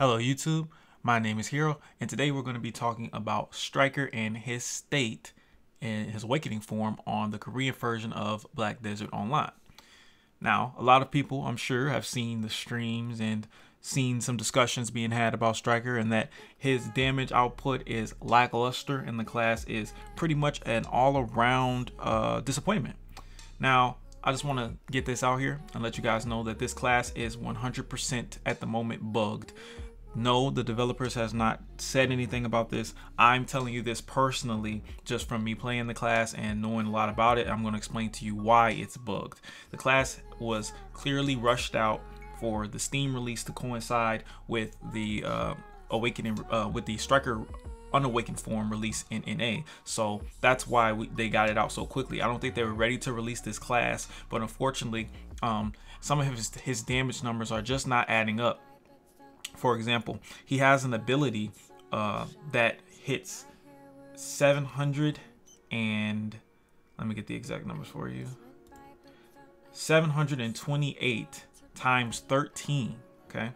Hello YouTube, my name is Hero, and today we're going to be talking about Striker and his state in his awakening form on the Korean version of Black Desert Online. Now, a lot of people, I'm sure, have seen the streams and seen some discussions being had about Striker and that his damage output is lackluster and the class is pretty much an all-around disappointment. Now, I just want to get this out here and let you guys know that this class is 100% at the moment bugged. No, the developers has not said anything about this. I'm telling you this personally, just from me playing the class and knowing a lot about it. I'm going to explain to you why it's bugged. The class was clearly rushed out for the Steam release to coincide with the awakening, with the Striker unawakened form release in NA. So that's why they got it out so quickly. I don't think they were ready to release this class, but unfortunately, some of his damage numbers are just not adding up. For example, he has an ability that hits 700 and let me get the exact numbers for you. 728 times 13. Okay,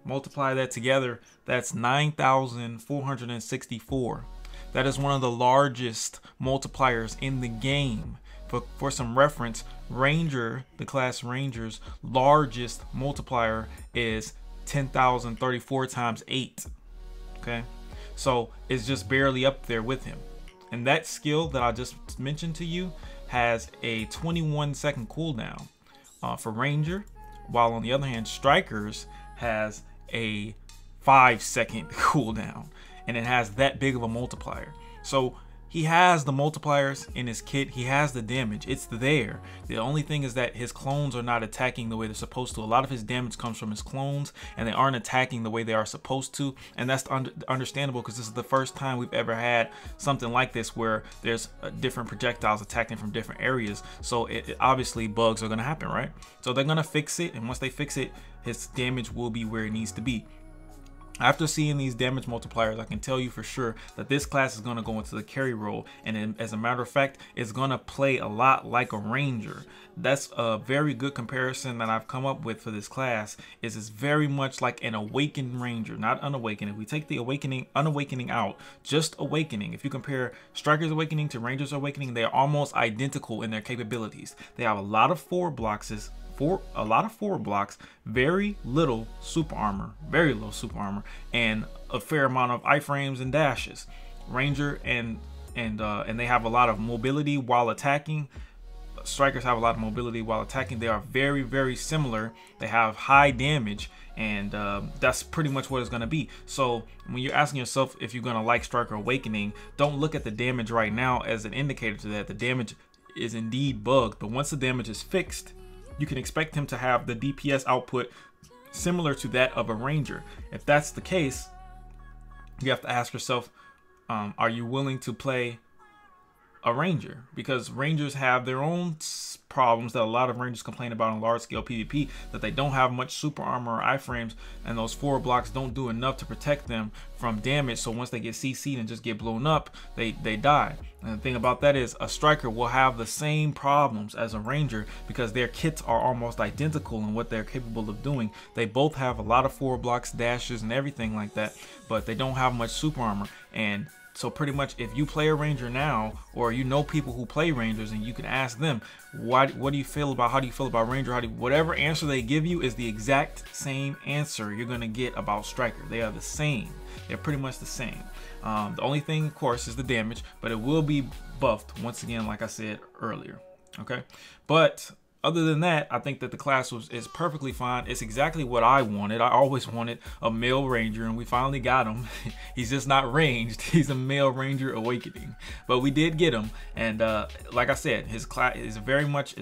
multiply that together, that's 9,464. That is one of the largest multipliers in the game. But for some reference, Ranger, the class Ranger's largest multiplier is 10,034 times 8. Okay, so it's just barely up there with him. And that skill that I just mentioned to you has a 21-second cooldown for Ranger, while on the other hand, Strikers has a 5-second cooldown, and it has that big of a multiplier. So he has the multipliers in his kit, he has the damage, it's there. The only thing is that his clones are not attacking the way they're supposed to. A lot of his damage comes from his clones, and they aren't attacking the way they are supposed to, and that's understandable because this is the first time we've ever had something like this where there's different projectiles attacking from different areas. So obviously bugs are going to happen, right? So they're going to fix it, and once they fix it, his damage will be where it needs to be. After seeing these damage multipliers, I can tell you for sure that this class is going to go into the carry role, and as a matter of fact, it's going to play a lot like a Ranger. That's a very good comparison that I've come up with for this class. Is it's very much like an awakened Ranger, not unawakened. If we take the unawakening out, just awakening. If you compare Striker's awakening to Ranger's awakening, they are almost identical in their capabilities. They have a lot of forward blocks, very little super armor, and a fair amount of iframes and dashes. Ranger and they have a lot of mobility while attacking. Strikers have a lot of mobility while attacking. They are very, very similar. They have high damage, and that's pretty much what it's going to be. So when you're asking yourself if you're going to like Striker Awakening, don't look at the damage right now as an indicator to that. The damage is indeed bugged, but once the damage is fixed, you can expect him to have the DPS output similar to that of a Ranger. If that's the case, you have to ask yourself, are you willing to play a Ranger? Because Rangers have their own problems that a lot of Rangers complain about in large scale PvP, that they don't have much super armor or iframes, and those forward blocks don't do enough to protect them from damage. So once they get CC'd and just get blown up, they die. And the thing about that is a Striker will have the same problems as a Ranger because their kits are almost identical in what they're capable of doing. They both have a lot of forward blocks, dashes, and everything like that, but they don't have much super armor. And so pretty much if you play a Ranger now, or you know people who play Rangers, and you can ask them, what do you feel about, how do you feel about Ranger? Whatever answer they give you is the exact same answer you're going to get about Striker. They are the same. They're pretty much the same. The only thing, of course, is the damage, but it will be buffed once again, like I said earlier. Okay, but other than that, I think that the class is perfectly fine. It's exactly what I wanted. I always wanted a male Ranger, and we finally got him. He's just not ranged. He's a male Ranger Awakening, but we did get him. And like I said, his class is very much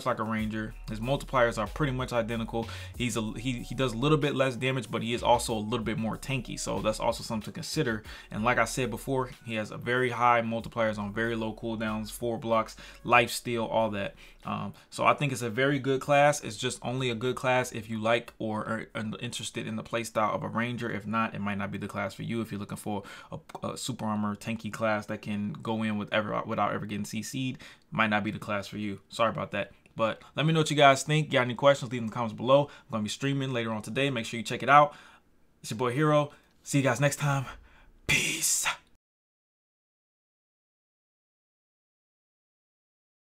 like a Ranger. His multipliers are pretty much identical. He does a little bit less damage, but he is also a little bit more tanky. So that's also something to consider. And like I said before, he has a very high multipliers on very low cooldowns, 4 blocks, life steal, all that. So I think it's a very good class. It's just only a good class if you like or are interested in the playstyle of a Ranger. If not, it might not be the class for you. If you're looking for a super armor tanky class that can go in without ever getting CC'd, might not be the class for you. Sorry about that. But let me know what you guys think. Got any questions, leave them in the comments below. I'm going to be streaming later on today. Make sure you check it out. It's your boy Hero. See you guys next time.